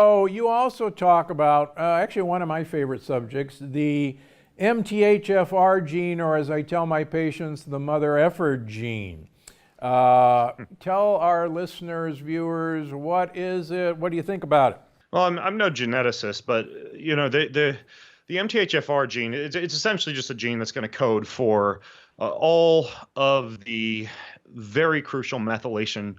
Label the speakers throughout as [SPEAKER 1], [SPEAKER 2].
[SPEAKER 1] So you also talk about, actually one of my favorite subjects, the MTHFR gene, or as I tell my patients, the mother effer gene. Tell our listeners, viewers, what is it? What do you think about it?
[SPEAKER 2] Well, I'm no geneticist, but the MTHFR gene, it's essentially just a gene that's going to code for all of the very crucial methylation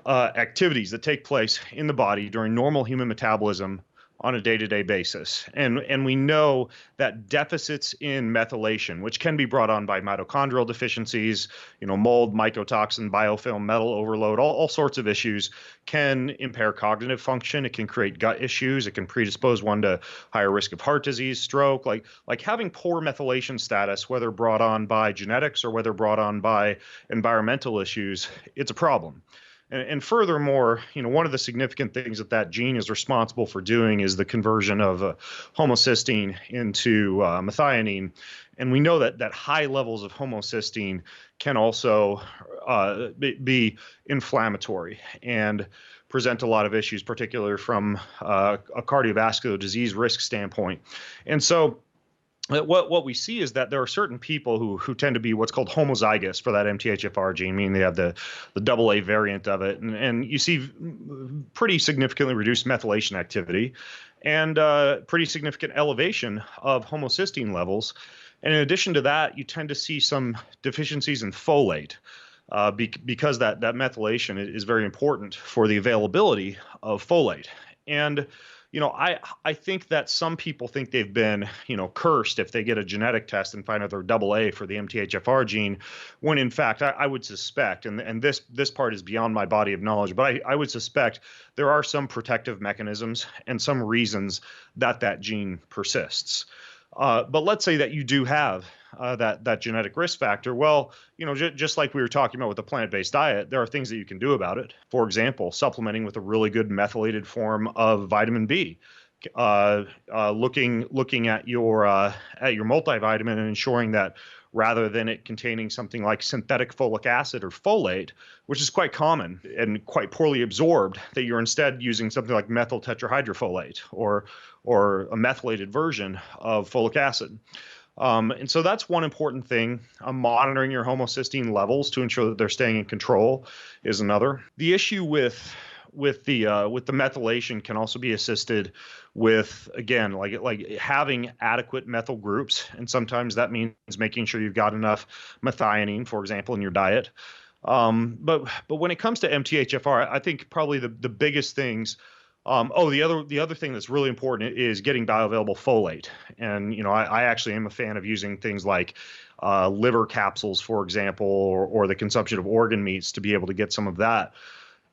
[SPEAKER 2] activities that take place in the body during normal human metabolism on a day-to-day basis. And we know that deficits in methylation, which can be brought on by mitochondrial deficiencies, mold, mycotoxin, biofilm, metal overload, all sorts of issues, can impair cognitive function. It can create gut issues. It can predispose one to higher risk of heart disease, stroke. Like having poor methylation status, whether brought on by genetics or whether brought on by environmental issues, it's a problem. And furthermore, one of the significant things that gene is responsible for doing is the conversion of homocysteine into methionine. And we know that high levels of homocysteine can also be inflammatory and present a lot of issues, particularly from a cardiovascular disease risk standpoint. And so what we see is that there are certain people who tend to be what's called homozygous for that MTHFR gene, meaning they have the AA variant of it, and you see pretty significantly reduced methylation activity and pretty significant elevation of homocysteine levels. And in addition to that, you tend to see some deficiencies in folate because that methylation is very important for the availability of folate. And I think that some people think they've been, cursed if they get a genetic test and find out they're AA for the MTHFR gene, when in fact I would suspect, and this part is beyond my body of knowledge, but I would suspect there are some protective mechanisms and some reasons that gene persists. But let's say that you do have that genetic risk factor. Well, just like we were talking about with the plant-based diet, there are things that you can do about it. For example, supplementing with a really good methylated form of vitamin B. Looking at your multivitamin and ensuring that rather than it containing something like synthetic folic acid or folate, which is quite common and quite poorly absorbed, that you're instead using something like methyl tetrahydrofolate or a methylated version of folic acid. And so that's one important thing. Monitoring your homocysteine levels to ensure that they're staying in control is another. The issue with the methylation can also be assisted with, again, like having adequate methyl groups, and sometimes that means making sure you've got enough methionine, for example, in your diet. But when it comes to MTHFR, I think probably the biggest things. The other thing that's really important is getting bioavailable folate. And, I actually am a fan of using things like liver capsules, for example, or the consumption of organ meats to be able to get some of that.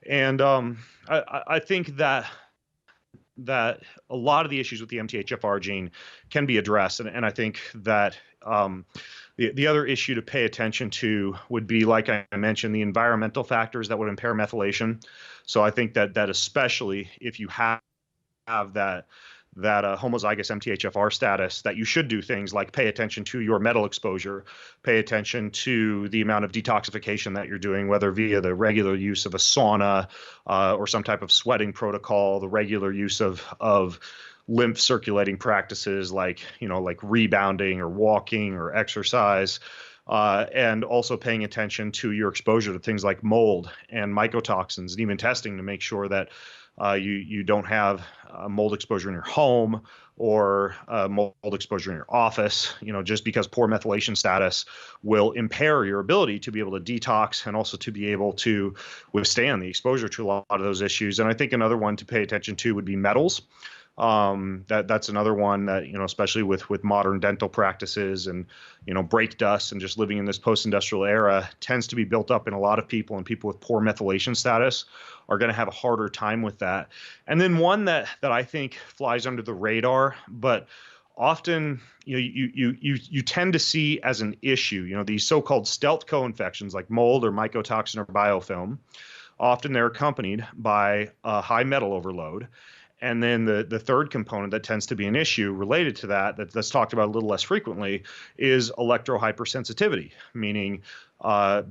[SPEAKER 2] And I think that a lot of the issues with the MTHFR gene can be addressed. And I think that the other issue to pay attention to would be, like I mentioned, the environmental factors that would impair methylation. So I think that especially if you have that homozygous MTHFR status, that you should do things like pay attention to your metal exposure, pay attention to the amount of detoxification that you're doing, whether via the regular use of a sauna or some type of sweating protocol, the regular use of lymph circulating practices like rebounding or walking or exercise. And also paying attention to your exposure to things like mold and mycotoxins, and even testing to make sure that you don't have mold exposure in your home or mold exposure in your office. Just because poor methylation status will impair your ability to be able to detox and also to be able to withstand the exposure to a lot of those issues. And I think another one to pay attention to would be metals. That's another one that, especially with modern dental practices and, brake dust and just living in this post-industrial era, tends to be built up in a lot of people, and people with poor methylation status are going to have a harder time with that. And then one that I think flies under the radar, but often, you tend to see as an issue, these so-called stealth co-infections like mold or mycotoxin or biofilm. Often they're accompanied by a high metal overload. And then the third component that tends to be an issue related to that's talked about a little less frequently is electrohypersensitivity, meaning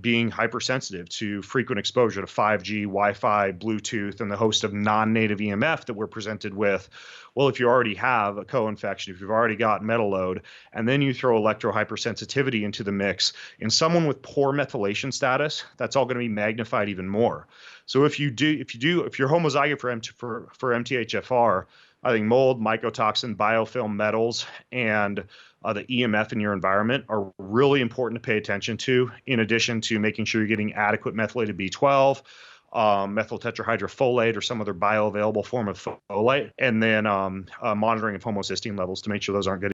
[SPEAKER 2] being hypersensitive to frequent exposure to 5G, Wi-Fi, Bluetooth, and the host of non-native EMF that we're presented with. Well, if you already have a co-infection, if you've already got metal load, and then you throw electrohypersensitivity into the mix, in someone with poor methylation status, that's all going to be magnified even more. So if you're homozygous for MTHFR, I think mold, mycotoxin, biofilm, metals, and the EMF in your environment are really important to pay attention to, in addition to making sure you're getting adequate methylated B12, methyl tetrahydrofolate, or some other bioavailable form of folate, and then monitoring of homocysteine levels to make sure those aren't getting